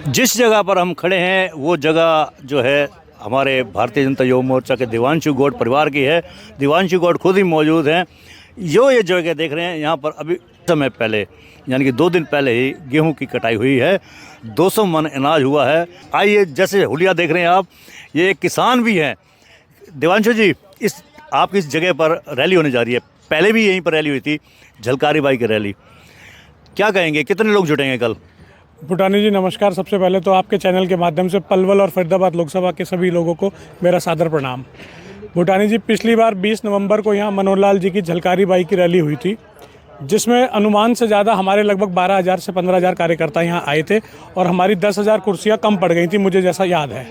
जिस जगह पर हम खड़े हैं वो जगह जो है हमारे भारतीय जनता युवा मोर्चा के देवांशु गौड़ परिवार की है। देवांशु गौड़ खुद ही मौजूद हैं। ये जगह देख रहे हैं, यहाँ पर अभी समय पहले यानी कि 2 दिन पहले ही गेहूं की कटाई हुई है। 200 मन अनाज हुआ है। आइए, जैसे हुलिया देख रहे हैं आप, ये एक किसान भी हैं। देवांशु जी, आपकी इस जगह पर रैली होने जा रही है। पहले भी यहीं पर रैली हुई थी, झलकारी बाई की रैली। क्या कहेंगे, कितने लोग जुटेंगे कल? भूटानी जी नमस्कार। सबसे पहले तो आपके चैनल के माध्यम से पलवल और फरीदाबाद लोकसभा के सभी लोगों को मेरा सादर प्रणाम। भूटानी जी, पिछली बार 20 नवंबर को यहाँ मनोहर लाल जी की झलकारी बाई की रैली हुई थी, जिसमें अनुमान से ज़्यादा हमारे लगभग 12,000 से 15,000 कार्यकर्ता यहाँ आए थे और हमारी 10,000 कुर्सियाँ कम पड़ गई थी, मुझे जैसा याद है।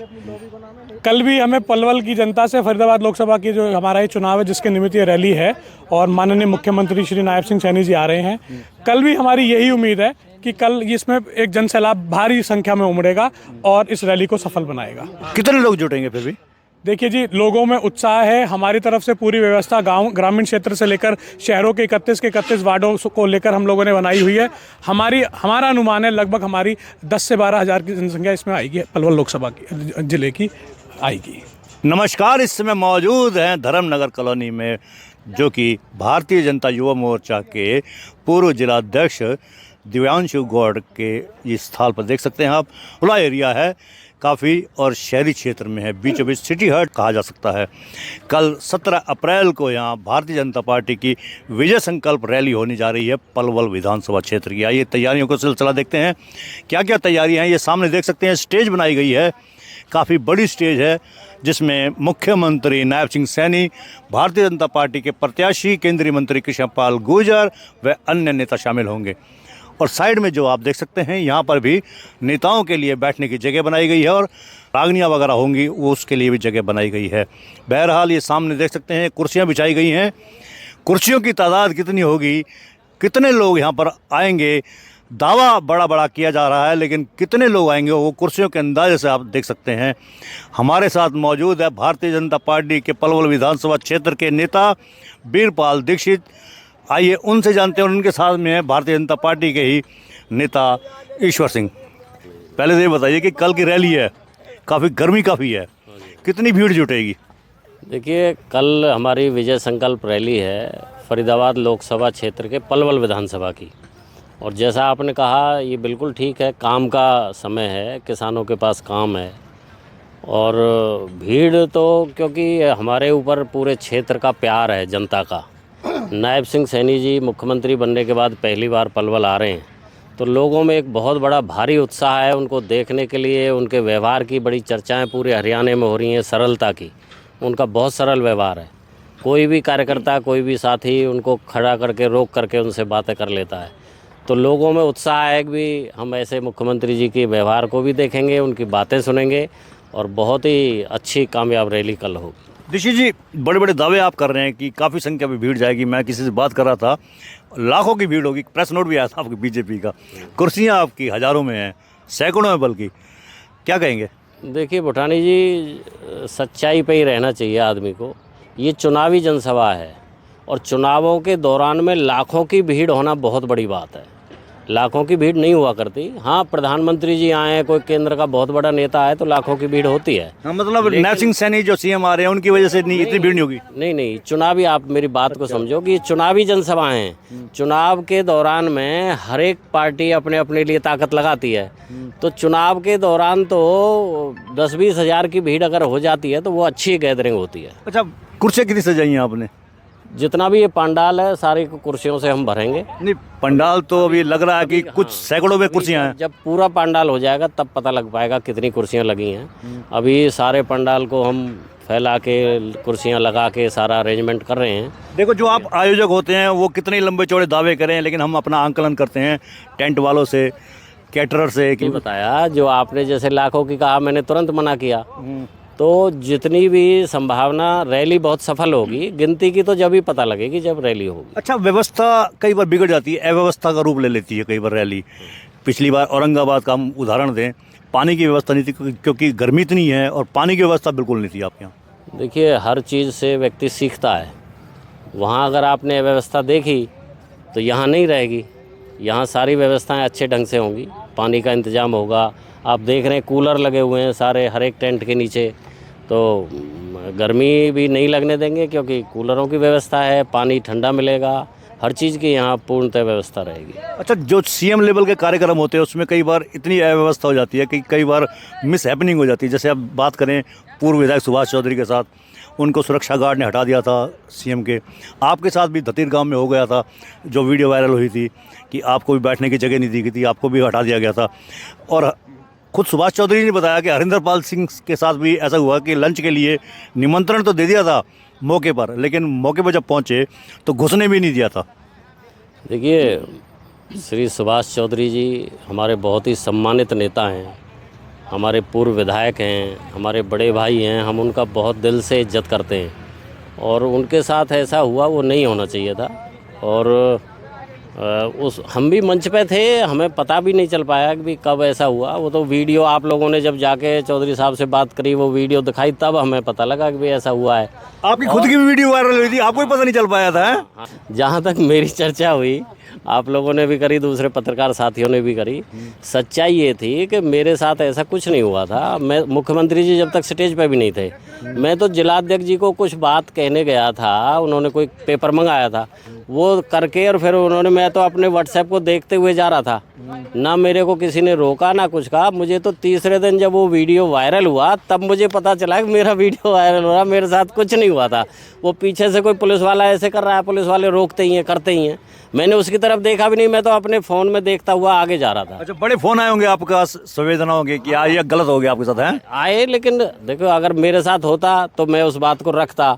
कल भी हमें पलवल की जनता से फरीदाबाद लोकसभा की जो हमारा ये चुनाव है जिसके निमित्त ये रैली है और माननीय मुख्यमंत्री श्री नायब सिंह सैनी जी आ रहे हैं, कल भी हमारी यही उम्मीद है कि कल इसमें एक जनसैलाब भारी संख्या में उमड़ेगा और इस रैली को सफल बनाएगा। कितने लोग जुटेंगे फिर भी? देखिए जी, लोगों में उत्साह है। हमारी तरफ से पूरी व्यवस्था गांव ग्रामीण क्षेत्र से लेकर शहरों के 31 के 31 वार्डों को लेकर हम लोगों ने बनाई हुई है। हमारा अनुमान है लगभग हमारी 10 से 12,000 की जनसंख्या इसमें आएगी, पलवल लोकसभा की जिले की आएगी। नमस्कार, इस समय मौजूद हैं धर्मनगर कॉलोनी में, जो कि भारतीय जनता युवा मोर्चा के पूर्व जिलाध्यक्ष देवांशु गौड़ के इस स्थान पर देख सकते हैं आप। खुला एरिया है काफ़ी और शहरी क्षेत्र में है, बीचों बीच सिटी हट कहा जा सकता है। कल 17 अप्रैल को यहाँ भारतीय जनता पार्टी की विजय संकल्प रैली होने जा रही है पलवल विधानसभा क्षेत्र की। आइए तैयारियों को सिलसिला देखते हैं, क्या क्या तैयारियाँ हैं। ये सामने देख सकते हैं, स्टेज बनाई गई है, काफ़ी बड़ी स्टेज है, जिसमें मुख्यमंत्री नायब सिंह सैनी, भारतीय जनता पार्टी के प्रत्याशी केंद्रीय मंत्री कृष्ण पाल गुर्जर व अन्य नेता शामिल होंगे। और साइड में जो आप देख सकते हैं, यहाँ पर भी नेताओं के लिए बैठने की जगह बनाई गई है और रागनियाँ वगैरह होंगी, वो उसके लिए भी जगह बनाई गई है। बहरहाल ये सामने देख सकते हैं, कुर्सियाँ बिछाई गई हैं। कुर्सियों की तादाद कितनी होगी, कितने लोग यहाँ पर आएंगे, दावा बड़ा बड़ा किया जा रहा है, लेकिन कितने लोग आएंगे वो कुर्सियों के अंदाजे से आप देख सकते हैं। हमारे साथ मौजूद है भारतीय जनता पार्टी के पलवल विधानसभा क्षेत्र के नेता वीरपाल दीक्षित। आइए उनसे जानते हैं, और उनके साथ में है भारतीय जनता पार्टी के ही नेता ईश्वर सिंह। पहले तो ये बताइए कि कल की रैली है, काफ़ी गर्मी काफ़ी है, कितनी भीड़ जुटेगी? देखिए, कल हमारी विजय संकल्प रैली है फरीदाबाद लोकसभा क्षेत्र के पलवल विधानसभा की। और जैसा आपने कहा, ये बिल्कुल ठीक है, काम का समय है, किसानों के पास काम है। और भीड़ तो क्योंकि हमारे ऊपर पूरे क्षेत्र का प्यार है, जनता का। नायब सिंह सैनी जी मुख्यमंत्री बनने के बाद पहली बार पलवल आ रहे हैं, तो लोगों में एक बहुत बड़ा भारी उत्साह है उनको देखने के लिए। उनके व्यवहार की बड़ी चर्चाएं पूरे हरियाणा में हो रही हैं, सरलता की। उनका बहुत सरल व्यवहार है, कोई भी कार्यकर्ता, कोई भी साथी उनको खड़ा करके रोक करके उनसे बातें कर लेता है। तो लोगों में उत्साह है कि हम ऐसे मुख्यमंत्री जी के व्यवहार को भी देखेंगे, उनकी बातें सुनेंगे और बहुत ही अच्छी कामयाब रैली कल होगी। दीक्षित जी, बड़े बड़े दावे आप कर रहे हैं कि काफ़ी संख्या में भीड़ जाएगी। मैं किसी से बात कर रहा था, लाखों की भीड़ होगी। प्रेस नोट भी आया था आपकी बीजेपी का। कुर्सियां आपकी हज़ारों में हैं, सैकड़ों में बल्कि। क्या कहेंगे? देखिए भूटानी जी, सच्चाई पे ही रहना चाहिए आदमी को। ये चुनावी जनसभा है और चुनावों के दौरान में लाखों की भीड़ होना बहुत बड़ी बात है। लाखों की भीड़ नहीं हुआ करती। हाँ, प्रधानमंत्री जी आए हैं, कोई केंद्र का बहुत बड़ा नेता आए तो लाखों की भीड़ होती है। हाँ, मतलब नायब सिंह सैनी जो सीएम आ रहे हैं, उनकी वजह से इतनी भीड़ नहीं होगी। नहीं, चुनावी, आप मेरी बात को समझो कि ये चुनावी जनसभाएं हैं। चुनाव के दौरान में हर एक पार्टी अपने अपने लिए ताकत लगाती है। तो चुनाव के दौरान तो 10-20 हज़ार की भीड़ अगर हो जाती है तो वो अच्छी गैदरिंग होती है। अच्छा, कुर्सियाँ कितनी सजाई हैं आपने? जितना भी ये पंडाल है सारी कुर्सियों से हम भरेंगे। नहीं, पंडाल तो अभी लग रहा है कि कुछ सैकड़ों में कुर्सियां हैं। जब पूरा पंडाल हो जाएगा तब पता लग पाएगा कितनी कुर्सियां लगी हैं। अभी सारे पंडाल को हम फैला के कुर्सियां लगा के सारा अरेंजमेंट कर रहे हैं। देखो, जो आप आयोजक होते हैं वो कितने लंबे चौड़े दावे करें, लेकिन हम अपना आंकलन करते हैं टेंट वालों से, कैटरर से। कि बताया, जो आपने जैसे लाखों की कहा, मैंने तुरंत मना किया। तो जितनी भी संभावना रैली बहुत सफल होगी, गिनती की तो जब ही पता लगेगी जब रैली होगी। अच्छा, व्यवस्था कई बार बिगड़ जाती है, अव्यवस्था का रूप ले लेती है कई बार रैली। पिछली बार औरंगाबाद का हम उदाहरण दें, पानी की व्यवस्था नहीं थी क्योंकि गर्मी इतनी है, और पानी की व्यवस्था बिल्कुल नहीं थी आपके यहाँ। देखिए, हर चीज़ से व्यक्ति सीखता है। वहाँ अगर आपने अव्यवस्था देखी तो यहाँ नहीं रहेगी। यहाँ सारी व्यवस्थाएं अच्छे ढंग से होंगी, पानी का इंतज़ाम होगा, आप देख रहे हैं कूलर लगे हुए हैं सारे हर एक टेंट के नीचे, तो गर्मी भी नहीं लगने देंगे क्योंकि कूलरों की व्यवस्था है, पानी ठंडा मिलेगा, हर चीज़ की यहाँ पूर्णतः व्यवस्था रहेगी। अच्छा, जो सीएम लेवल के कार्यक्रम होते हैं उसमें कई बार इतनी अव्यवस्था हो जाती है कि कई बार मिस हैपनिंग हो जाती है। जैसे अब बात करें पूर्व विधायक सुभाष चौधरी के साथ, उनको सुरक्षा गार्ड ने हटा दिया था सीएम के। आपके साथ भी धतीर गांव में हो गया था, जो वीडियो वायरल हुई थी कि आपको भी बैठने की जगह नहीं दी गई थी, आपको भी हटा दिया गया था। और खुद सुभाष चौधरी ने बताया कि हरिंदर पाल सिंह के साथ भी ऐसा हुआ कि लंच के लिए निमंत्रण तो दे दिया था मौके पर, लेकिन मौके पर जब पहुंचे तो घुसने भी नहीं दिया था। देखिए, श्री सुभाष चौधरी जी हमारे बहुत ही सम्मानित नेता हैं, हमारे पूर्व विधायक हैं, हमारे बड़े भाई हैं, हम उनका बहुत दिल से इज्जत करते हैं और उनके साथ ऐसा हुआ वो नहीं होना चाहिए था। और हम भी मंच पे थे, हमें पता भी नहीं चल पाया कि भी कब ऐसा हुआ। वो तो वीडियो आप लोगों ने जब जाके चौधरी साहब से बात करी, वो वीडियो दिखाई, तब हमें पता लगा कि भी ऐसा हुआ है। आपकी खुद की भी वीडियो वायरल हुई थी, आपको भी पता नहीं चल पाया था? जहाँ तक मेरी चर्चा हुई, आप लोगों ने भी करी, दूसरे पत्रकार साथियों ने भी करी, सच्चाई ये थी कि मेरे साथ ऐसा कुछ नहीं हुआ था। मैं, मुख्यमंत्री जी जब तक स्टेज पे भी नहीं थे, मैं तो जिलाध्यक्ष जी को कुछ बात कहने गया था, उन्होंने कोई पेपर मंगाया था, वो करके और फिर उन्होंने, मैं तो अपने व्हाट्सएप को देखते हुए जा रहा था, ना मेरे को किसी ने रोका ना कुछ कहा। मुझे तो तीसरे दिन जब वो वीडियो वायरल हुआ तब मुझे पता चला कि मेरा वीडियो वायरल हो रहा, मेरे साथ कुछ नहीं हुआ था। वो पीछे से कोई पुलिस वाला ऐसे कर रहा है, पुलिस वाले रोकते ही हैं, करते ही हैं, मैंने उसकी तरफ देखा भी नहीं, मैं तो अपने फ़ोन में देखता हुआ आगे जा रहा था। अच्छा, बड़े फ़ोन आए होंगे आपके पास, संवेदना होंगे कि यार ये गलत हो गया आपके साथ, है? आए, लेकिन देखो अगर मेरे साथ होता तो मैं उस बात को रखता,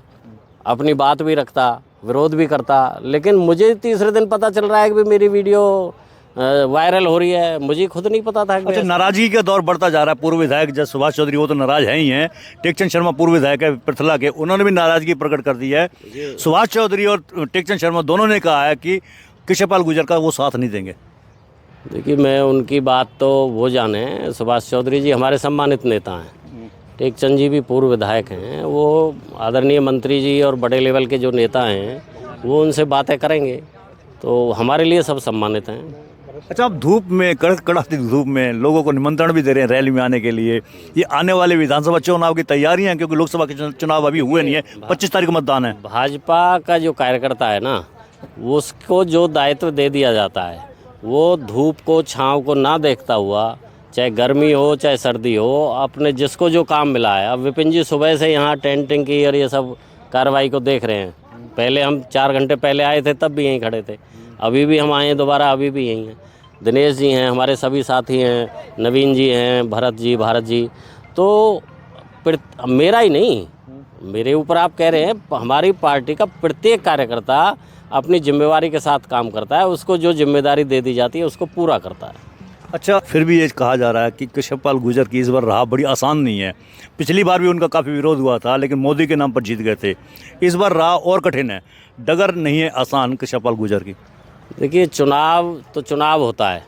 अपनी बात भी रखता, विरोध भी करता। लेकिन मुझे तीसरे दिन पता चल रहा है कि भी मेरी वीडियो वायरल हो रही है, मुझे खुद नहीं पता था। अच्छा, नाराजगी का दौर बढ़ता जा रहा है। पूर्व विधायक जब सुभाष चौधरी, वो तो नाराज हैं ही हैं। टेकचंद शर्मा पूर्व विधायक है पृथला के, उन्होंने भी नाराजगी प्रकट कर दी है। सुभाष चौधरी और टेकचंद शर्मा दोनों ने कहा है कि कृष्णपाल गुर्जर का वो साथ नहीं देंगे। देखिए, मैं उनकी बात तो वो जाने, सुभाष चौधरी जी हमारे सम्मानित नेता हैं, टेकचंद जी भी पूर्व विधायक हैं, वो आदरणीय मंत्री जी और बड़े लेवल के जो नेता हैं वो उनसे बातें करेंगे, तो हमारे लिए सब सम्मानित हैं। अच्छा, आप धूप में, कड़कती धूप में लोगों को निमंत्रण भी दे रहे हैं रैली में आने के लिए। ये आने वाले विधानसभा चुनाव की तैयारियां हैं, क्योंकि लोकसभा के चुनाव अभी हुए नहीं है, 25 तारीख को मतदान है। भाजपा का जो कार्यकर्ता है ना, उसको जो दायित्व दे दिया जाता है, वो धूप को छांव को ना देखता हुआ, चाहे गर्मी हो चाहे सर्दी हो, अपने जिसको जो काम मिला है। अब विपिन जी सुबह से यहाँ टेंटिंग की और ये सब कार्रवाई को देख रहे हैं। पहले हम 4 घंटे पहले आए थे तब भी यहीं खड़े थे, अभी भी हम आए हैं दोबारा, अभी भी यहीं हैं। दिनेश जी हैं, हमारे सभी साथी हैं, नवीन जी हैं, भरत जी, भारत जी। तो मेरा ही नहीं, मेरे ऊपर आप कह रहे हैं, हमारी पार्टी का प्रत्येक कार्यकर्ता अपनी जिम्मेवारी के साथ काम करता है, उसको जो जिम्मेदारी दे दी जाती है उसको पूरा करता है। अच्छा, फिर भी ये कहा जा रहा है कि कृष्णपाल गुर्जर की इस बार राह बड़ी आसान नहीं है। पिछली बार भी उनका काफ़ी विरोध हुआ था, लेकिन मोदी के नाम पर जीत गए थे। इस बार राह और कठिन है, डगर नहीं है आसान कृष्णपाल गुर्जर की। देखिए, चुनाव तो चुनाव होता है,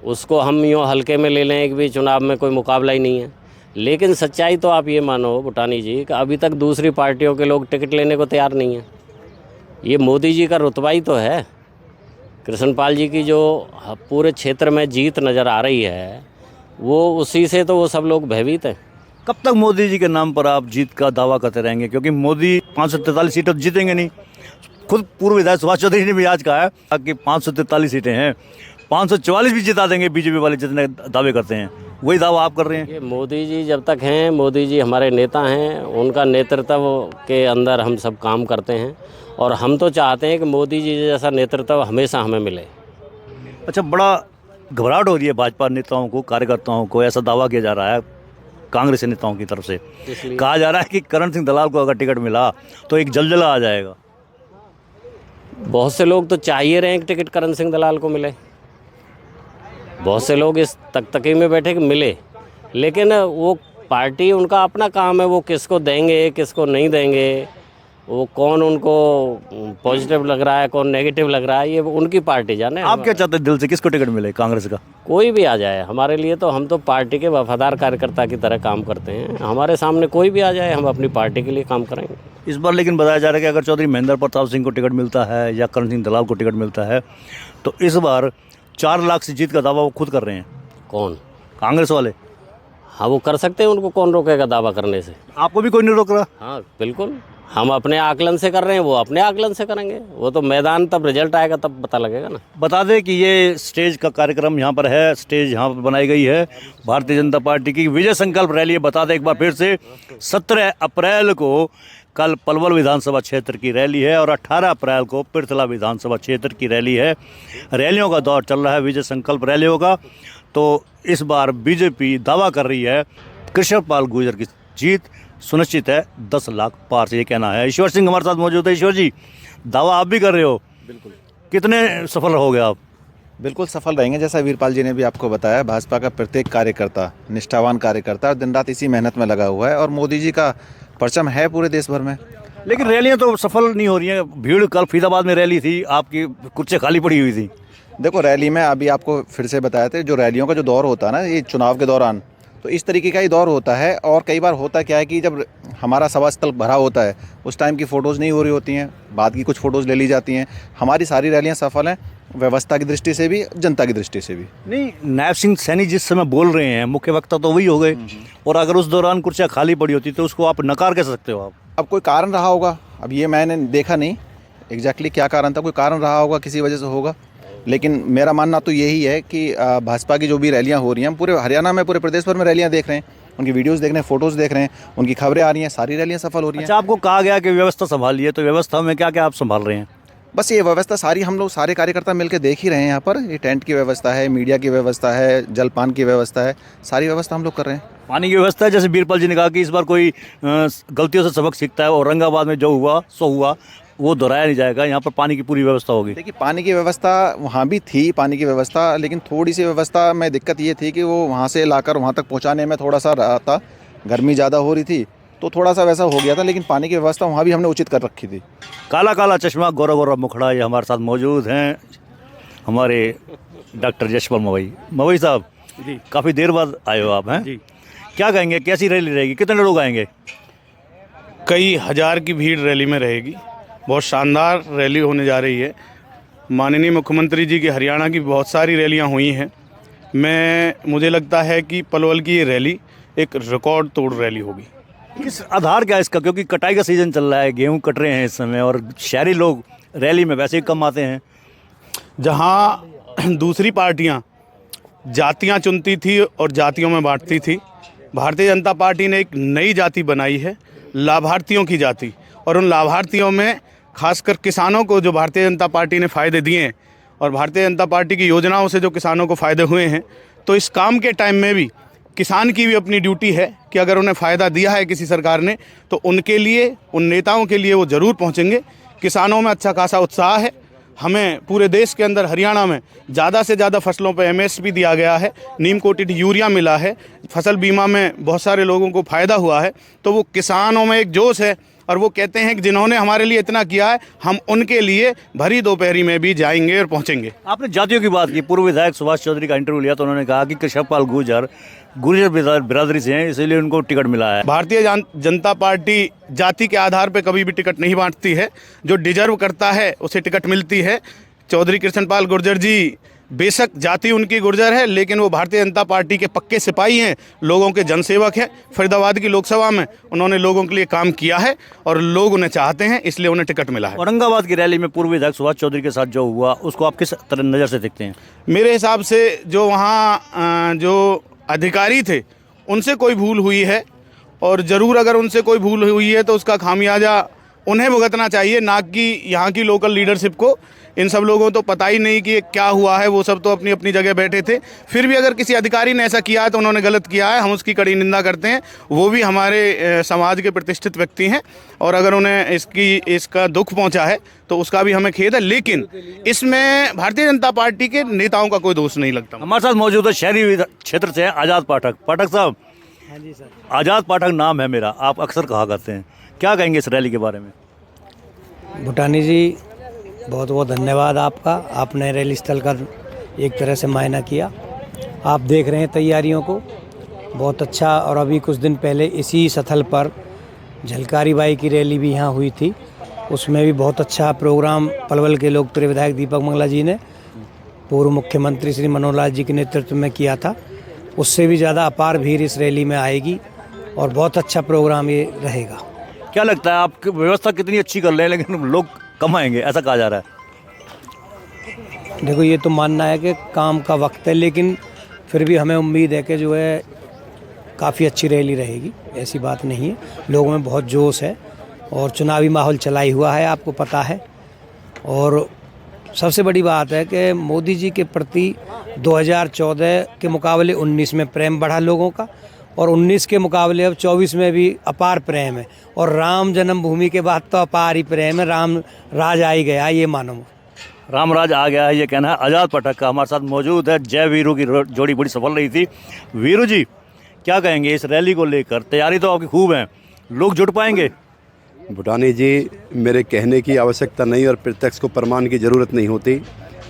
उसको हम यूँ हल्के में ले लें कि भी चुनाव में कोई मुकाबला ही नहीं है। लेकिन सच्चाई तो आप ये मानो भूटानी जी कि अभी तक दूसरी पार्टियों के लोग टिकट लेने को तैयार नहीं हैं। ये मोदी जी का रुतबा ही तो है। कृष्णपाल जी की जो पूरे क्षेत्र में जीत नज़र आ रही है, वो उसी से तो वो सब लोग भयभीत हैं। कब तक मोदी जी के नाम पर आप जीत का दावा करते रहेंगे? क्योंकि मोदी 543 सीटें तो जीतेंगे नहीं। खुद पूर्व विधायक सुभाष चौधरी ने भी आज कहा है कि 543 सीटें हैं, 544 भी जिता देंगे बीजेपी वाले जितने दावे करते हैं। वही दावा आप कर रहे हैं? ये मोदी जी जब तक हैं, मोदी जी हमारे नेता हैं, उनका नेतृत्व के अंदर हम सब काम करते हैं और हम तो चाहते हैं कि मोदी जी जैसा नेतृत्व हमेशा हमें मिले। अच्छा, बड़ा घबराहट हो रही है भाजपा नेताओं को, कार्यकर्ताओं को। ऐसा दावा किया जा रहा है कांग्रेस नेताओं की तरफ से, कहा जा रहा है कि करण सिंह दलाल को अगर टिकट मिला तो एक जलजला आ जाएगा। बहुत से लोग तो चाहिए रहे हैं कि टिकट करण सिंह दलाल को मिले, बहुत से लोग इस तकतकी में बैठे कि मिले, लेकिन वो पार्टी, उनका अपना काम है, वो किसको देंगे किसको नहीं देंगे, वो कौन उनको पॉजिटिव लग रहा है कौन नेगेटिव लग रहा है, ये उनकी पार्टी जाने। आप क्या चाहते हैं दिल से, किसको टिकट मिले कांग्रेस का? कोई भी आ जाए हमारे लिए, तो हम तो पार्टी के वफादार कार्यकर्ता की तरह काम करते हैं। हमारे सामने कोई भी आ जाए, हम अपनी पार्टी के लिए काम करेंगे। इस बार लेकिन बताया जा रहा है कि अगर चौधरी महेंद्र प्रताप सिंह को टिकट मिलता है या करण सिंह दलाल को टिकट मिलता है तो इस बार 4 लाख से जीत का दावा वो खुद कर रहे हैं। कौन? कांग्रेस वाले? हाँ, वो कर सकते हैं, उनको कौन रोकेगा दावा करने से। आपको भी कोई नहीं रोक रहा? हाँ बिल्कुल, हम अपने आकलन से कर रहे हैं, वो अपने आकलन से करेंगे। वो तो मैदान तब रिजल्ट आएगा तब पता लगेगा ना। बता दें कि ये स्टेज का कार्यक्रम यहाँ पर है, स्टेज यहाँ पर बनाई गई है भारतीय जनता पार्टी की विजय संकल्प रैली है। बता दें एक बार फिर से 17 अप्रैल को कल पलवल विधानसभा क्षेत्र की रैली है और 18 अप्रैल को पृथला विधानसभा क्षेत्र की रैली है। रैलियों का दौर चल रहा है, विजय संकल्प रैलियों का। तो इस बार बीजेपी दावा कर रही है कृष्णपाल गुर्जर की जीत सुनिश्चित है 10 लाख पार से, ये कहना है। ईश्वर सिंह हमारे साथ मौजूद है। ईश्वर जी, दावा आप भी कर रहे हो? बिल्कुल। कितने सफल रहोगे आप? बिल्कुल सफल रहेंगे। जैसा वीरपाल जी ने भी आपको बताया, भाजपा का प्रत्येक कार्यकर्ता निष्ठावान कार्यकर्ता और दिन रात इसी मेहनत में लगा हुआ है और मोदी जी का परचम है पूरे देश भर में। लेकिन रैलियां तो सफल नहीं हो रही हैं। भीड़, कल फरीदाबाद में रैली थी, आपकी कुर्सी खाली पड़ी हुई थी। देखो, रैली में अभी आपको फिर से बताया था, जो रैलियों का जो दौर होता है ना, ये चुनाव के दौरान, तो इस तरीके का ही दौर होता है। और कई बार होता क्या है कि जब हमारा सभा स्थल भरा होता है उस टाइम की फ़ोटोज़ नहीं हो रही होती हैं, बाद की कुछ फ़ोटोज़ ले ली जाती हैं। हमारी सारी रैलियां सफल हैं, व्यवस्था की दृष्टि से भी, जनता की दृष्टि से भी। नहीं, नायब सिंह सैनी जिस समय बोल रहे हैं, मुख्य वक्ता तो वही हो गए, और अगर उस दौरान कुर्सियाँ खाली पड़ी होती तो उसको आप नकार कैसे सकते हो आप? अब कोई कारण रहा होगा, अब ये मैंने देखा नहीं एग्जैक्टली क्या कारण था, कोई कारण रहा होगा, किसी वजह से होगा। लेकिन मेरा मानना तो यही है कि भाजपा की जो भी रैलियां हो रही हैं, हम पूरे हरियाणा में, पूरे प्रदेश भर में रैलियां देख रहे हैं, उनकी वीडियोस देख रहे हैं, फोटोज़ देख रहे हैं, उनकी खबरें आ रही हैं, सारी रैलियां सफल हो रही हैं। अच्छा, आपको कहा गया कि व्यवस्था संभालिए, तो व्यवस्था में क्या क्या आप संभाल रहे हैं? बस ये व्यवस्था सारी हम लोग सारे कार्यकर्ता मिलकर देख ही रहे हैं। यहाँ पर ये टेंट की व्यवस्था है, मीडिया की व्यवस्था है, जलपान की व्यवस्था है, सारी व्यवस्था हम लोग कर रहे हैं। पानी की व्यवस्था है, जैसे बीरपाल जी ने कहा कि इस बार कोई गलतियों से सबक सीखता है, औरंगाबाद में जो हुआ सो हुआ, वो दोहराया नहीं जाएगा। यहाँ पर पानी की पूरी व्यवस्था होगी। देखिए, पानी की व्यवस्था वहाँ भी थी, पानी की व्यवस्था, लेकिन थोड़ी सी व्यवस्था में दिक्कत ये थी कि वो वहाँ से लाकर वहाँ तक पहुँचाने में थोड़ा सा रहा था, गर्मी ज़्यादा हो रही थी तो थोड़ा सा वैसा हो गया था। लेकिन पानी की व्यवस्था वहाँ भी हमने उचित कर रखी थी। काला काला चश्मा, गोरा गोरा मुखड़ा, ये हमारे साथ मौजूद हैं हमारे डॉक्टर यशपाल मवई। मवई साहब जी, काफ़ी देर बाद आए हो आप, हैं जी? क्या कहेंगे, कैसी रैली रहेगी, कितने लोग आएंगे? कई हज़ार की भीड़ रैली में रहेगी। बहुत शानदार रैली होने जा रही है। माननीय मुख्यमंत्री जी की हरियाणा की बहुत सारी रैलियां हुई हैं। मुझे लगता है कि पलवल की ये रैली एक रिकॉर्ड तोड़ रैली होगी। किस आधार क्या है इसका? क्योंकि कटाई का सीज़न चल रहा है, गेहूं कट रहे हैं इस समय, और शहरी लोग रैली में वैसे ही कम आते हैं। जहां दूसरी पार्टियां जातियां चुनती थी और जातियों में बांटती थी, भारतीय जनता पार्टी ने एक नई जाति बनाई है, लाभार्थियों की जाति। और उन लाभार्थियों में खासकर किसानों को जो भारतीय जनता पार्टी ने फ़ायदे दिए हैं और भारतीय जनता पार्टी की योजनाओं से जो किसानों को फ़ायदे हुए हैं, तो इस काम के टाइम में भी किसान की भी अपनी ड्यूटी है कि अगर उन्हें फ़ायदा दिया है किसी सरकार ने तो उनके लिए, उन नेताओं के लिए वो ज़रूर पहुंचेंगे। किसानों में अच्छा खासा उत्साह है। हमें पूरे देश के अंदर हरियाणा में ज़्यादा से ज़्यादा फसलों पर MSP दिया गया है, नीम कोटेड यूरिया मिला है, फसल बीमा में बहुत सारे लोगों को फ़ायदा हुआ है। तो वो किसानों में एक जोश है और वो कहते हैं कि जिन्होंने हमारे लिए इतना किया है, हम उनके लिए भरी दोपहरी में भी जाएंगे और पहुंचेंगे। आपने जातियों की बात की, पूर्व विधायक सुभाष चौधरी का इंटरव्यू लिया तो उन्होंने कहा कि कृष्णपाल गुर्जर बिरादरी से हैं, इसलिए उनको टिकट मिला है। भारतीय जनता पार्टी जाति के आधार पर कभी भी टिकट नहीं बांटती है। जो डिजर्व करता है उसे टिकट मिलती है। चौधरी कृष्णपाल गुर्जर जी, बेशक जाति उनकी गुर्जर है, लेकिन वो भारतीय जनता पार्टी के पक्के सिपाही हैं, लोगों के जनसेवक हैं। फरीदाबाद की लोकसभा में उन्होंने लोगों के लिए काम किया है और लोग उन्हें चाहते हैं, इसलिए उन्हें टिकट मिला है। औरंगाबाद की रैली में पूर्व विधायक सुभाष चौधरी के साथ जो हुआ, उसको आप किस तरह नज़र से देखते हैं? मेरे हिसाब से जो वहाँ जो अधिकारी थे उनसे कोई भूल हुई है, और ज़रूर अगर उनसे कोई भूल हुई है तो उसका खामियाजा उन्हें भुगतना चाहिए, ना कि यहाँ की लोकल लीडरशिप को। इन सब लोगों तो पता ही नहीं कि क्या हुआ है, वो सब तो अपनी अपनी जगह बैठे थे। फिर भी अगर किसी अधिकारी ने ऐसा किया है तो उन्होंने गलत किया है, हम उसकी कड़ी निंदा करते हैं। वो भी हमारे समाज के प्रतिष्ठित व्यक्ति हैं, और अगर उन्हें इसका दुख पहुंचा है तो उसका भी हमें खेद है। लेकिन इसमें भारतीय जनता पार्टी के नेताओं का कोई दोष नहीं लगता। हमारे साथ मौजूद है शहरी क्षेत्र से आज़ाद पाठक। पाठक साहब। हाँ जी सर। आज़ाद पाठक नाम है मेरा, आप अक्सर कहा करते हैं, क्या कहेंगे इस रैली के बारे में? भूटानी जी, बहुत बहुत धन्यवाद आपका। आपने रैली स्थल का एक तरह से मायना किया। आप देख रहे हैं तैयारियों को, बहुत अच्छा। और अभी कुछ दिन पहले इसी स्थल पर झलकारी बाई की रैली भी यहाँ हुई थी, उसमें भी बहुत अच्छा प्रोग्राम पलवल के लोकप्रिय विधायक दीपक मंगला जी ने पूर्व मुख्यमंत्री श्री मनोहर लाल जी के नेतृत्व में किया था। उससे भी ज़्यादा अपार भीड़ इस रैली में आएगी और बहुत अच्छा प्रोग्राम ये रहेगा। क्या लगता है आपकी व्यवस्था कितनी अच्छी कर रहे हैं लेकिन लोग कम आएंगे, ऐसा कहा जा रहा है? देखो, ये तो मानना है कि काम का वक्त है, लेकिन फिर भी हमें उम्मीद है कि जो है काफ़ी अच्छी रैली रहेगी, ऐसी बात नहीं है। लोगों में बहुत जोश है और चुनावी माहौल चलाई हुआ है, आपको पता है। और सबसे बड़ी बात है कि मोदी जी के प्रति 2014 के मुकाबले 19 में प्रेम बढ़ा लोगों का, और 19 के मुकाबले अब 24 में भी अपार प्रेम है। और राम जन्मभूमि के बाद तो अपार ही प्रेम है, राम राज आ ही गया, ये मानो। रामराज आ गया है, ये कहना है आज़ाद पाठक का। हमारे साथ मौजूद है। जय वीरू की जोड़ी बड़ी सफल रही थी। वीरू जी, क्या कहेंगे इस रैली को लेकर? तैयारी तो आपकी खूब है, लोग जुट पाएंगे? भूटानी जी, मेरे कहने की आवश्यकता नहीं और प्रत्यक्ष को प्रमाण की ज़रूरत नहीं होती।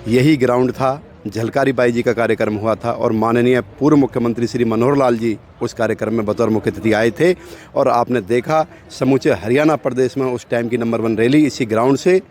यही ग्राउंड था, झलकारी बाई जी का कार्यक्रम हुआ था और माननीय पूर्व मुख्यमंत्री श्री मनोहर लाल जी उस कार्यक्रम में बतौर मुख्य अतिथि आए थे। और आपने देखा समूचे हरियाणा प्रदेश में उस टाइम की नंबर 1 रैली इसी ग्राउंड से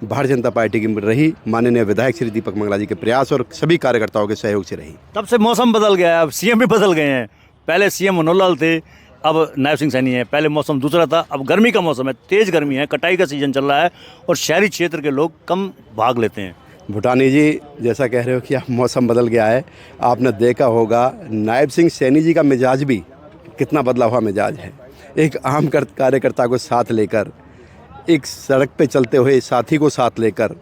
भारतीय जनता पार्टी की रही। माननीय विधायक श्री दीपक मंगला जी के प्रयास और सभी कार्यकर्ताओं के सहयोग से रही। तब से मौसम बदल गया है, अब सीएम भी बदल गए हैं। पहले सीएम मनोहर लाल थे, अब नायब सिंह सैनी है। पहले मौसम दूसरा था, अब गर्मी का मौसम है, तेज़ गर्मी है, कटाई का सीजन चल रहा है और शहरी क्षेत्र के लोग कम भाग लेते हैं। भूटानी जी, जैसा कह रहे हो कि मौसम बदल गया है, आपने देखा होगा नायब सिंह सैनी जी का मिजाज भी कितना बदला हुआ मिजाज है। एक आम कार्यकर्ता को साथ लेकर, एक सड़क पे चलते हुए साथी को साथ लेकर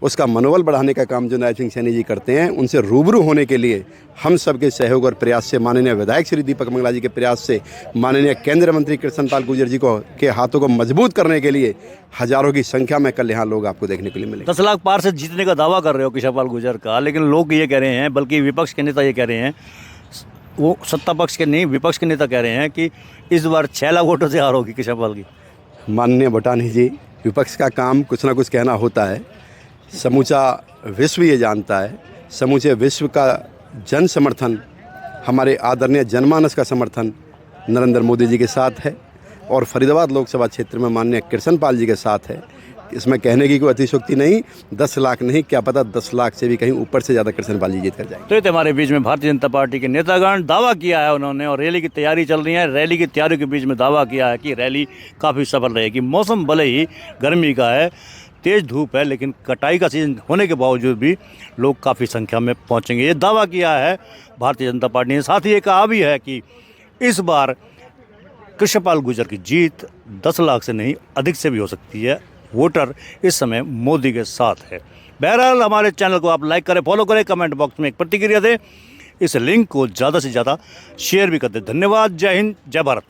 उसका मनोबल बढ़ाने का काम जो नायब सिंह सैनी जी करते हैं, उनसे रूबरू होने के लिए हम सबके सहयोग और प्रयास से, माननीय विधायक श्री दीपक मंगला जी के प्रयास से, माननीय केंद्रीय मंत्री कृष्ण पाल गुर्जर जी को के हाथों को मजबूत करने के लिए हजारों की संख्या में कल यहाँ लोग आपको देखने के लिए मिले। 10 लाख पार से जीतने का दावा कर रहे हो कृष्ण पाल गुर्जर का, लेकिन लोग ये कह रहे हैं, बल्कि विपक्ष के नेता ये कह रहे हैं, वो सत्ता पक्ष के नहीं विपक्ष के नेता कह रहे हैं कि इस बार 6 लाख वोटों से हार होगी कृष्ण पाल की। माननीय भूटानी जी, विपक्ष का काम कुछ ना कुछ कहना होता है। समूचा विश्व ये जानता है, समूचे विश्व का जन समर्थन, हमारे आदरणीय जनमानस का समर्थन नरेंद्र मोदी जी के साथ है और फरीदाबाद लोकसभा क्षेत्र में माननीय कृष्ण पाल जी के साथ है। इसमें कहने की कोई अतिशयोक्ति नहीं। 10 लाख नहीं, क्या पता 10 लाख से भी कहीं ऊपर से ज़्यादा कृष्ण पाल जी जीत कर जाएंगे। तो ये हमारे बीच में भारतीय जनता पार्टी के नेतागण दावा किया है उन्होंने, और रैली की तैयारी चल रही है। रैली की तैयारी के बीच में दावा किया है कि रैली काफ़ी सफल रहेगी। मौसम भले ही गर्मी का है, तेज़ धूप है, लेकिन कटाई का सीजन होने के बावजूद भी लोग काफ़ी संख्या में पहुंचेंगे, ये दावा किया है भारतीय जनता पार्टी ने। साथ ही ये कहा भी है कि इस बार कृष्णपाल गुर्जर की जीत 10 लाख से नहीं, अधिक से भी हो सकती है। वोटर इस समय मोदी के साथ है। बहरहाल, हमारे चैनल को आप लाइक करें, फॉलो करें, कमेंट बॉक्स में एक प्रतिक्रिया दें, इस लिंक को ज़्यादा से ज़्यादा शेयर भी कर दें। धन्यवाद। जय हिंद, जय भारत।